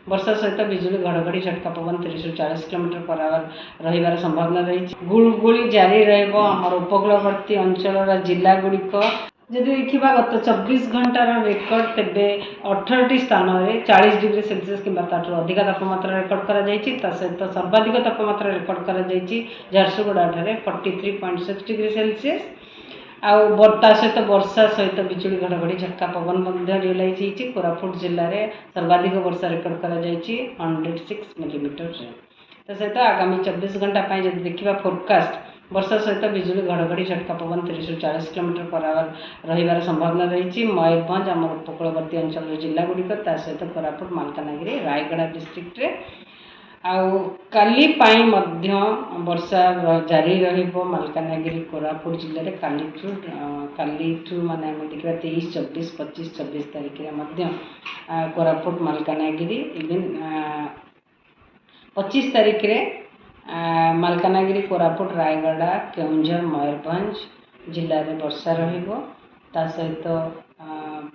वर्षा सहित बिजुली घड़घड़ी झटका पवन 30 ରୁ 40 किलोमीटर पर आवर रहिबार संभावना रही। गुलगुली जारी रहबो हमर उपकूलवर्ती अंचल जिला गुड़िक जदि देखा गत 24 घंटार रेकर्ड तेबे 18टी स्थान में 40 डिग्री सेल्सियस कि अधिक तापमात्रा रेकर्ड करा सहित सर्वाधिक तापमात्रा रेकर्ड करा झारसुगुड़ा 43.6 डिग्री सेल्सियस आउ सहित वर्षा सहित बिजुली घड़घड़ी झटका पवन रियलाइज होती। कोरापुट जिले में सर्वाधिक वर्षा रेकर्ड करा 106 मिलीमीटर सहित आगामी 24 घंटा जब देखा फोरकास्ट वर्षा सहित बिजुली घड़घड़ी झटका पवन 30 ରୁ 40 किलोमीटर पर आवर रहिबार संभावना रही। मयूरभंज आम उपकूलवर्ती अंचल जिला गुड़िक सहित कोरापुट मालकानगिरी रायगड़ा डिस्ट्रिक्ट रे आउ काली वर्षा जारी रहिबो मालकानगिरी कोरापुट जिले में काली माने देखा 23 24 25 26 तारीख में कोरापुट मालकानगिरी इवन 25 तारीख में मालकानगिरी कोरापुट रायगड़ा केउंझर मयूरभंज जिले में वर्षा रहिबो सहित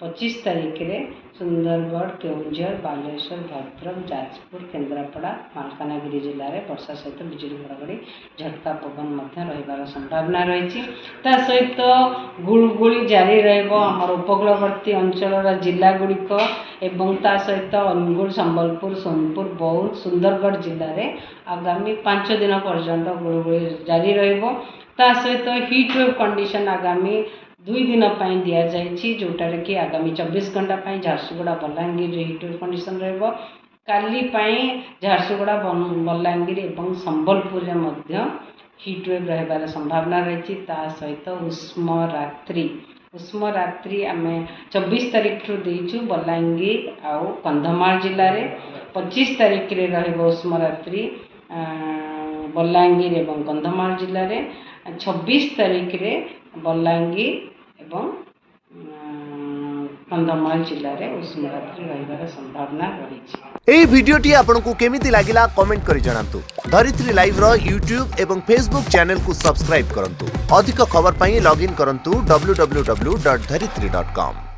25 तारीख में सुंदरगढ़ केउंझर बालेश्वर भद्रक जाजपुर केन्द्रापड़ा मालकानगिरी जिले में वर्षा सहित बिजुली घड़घड़ी झटका पवन रहिबार संभावना रही। सहित गुलगुली जारी रहबो हमर उपकूलवर्ती अंचल जिला गुड़िक एवं सहित अनुगुल संबलपुर सोनपुर बौद्ध सुंदरगढ़ जिले में आगामी 5 दिन पर्यंत गुलगुली जारी रहबो। सहित हिट वेव कंडीशन आगामी 2 दिन दि जाइए जोटार कि आगामी 24 घंटा Jharsuguda Balangir hit wave condition रहिबो। काली झारसुगुड़ा बलांगीर एवं संबलपुर में हिट वेव रहिबार संभावना रही। सहित उष्म रात्रि आम 24 तारीख रु देचु बलांगीर आउ कंधमाल जिले में 25 तारीख रे रहिबो उष्म रात्रि बलांगीर एवं कंधमाल जिले में 26 तारीख रे बलांगीर एवं कंधमाल जिले में उष्म रात्रि रहिबार संभावना रही। एही भिडियोटी आपनकु केमिति लागिला कमेंट करि जणांतु। धरित्री लाइव रो यूट्यूब एवं फेसबुक चैनल को सब्सक्राइब करंतु। अधिक खबर पई लॉगिन करंतु www.dharitri.com।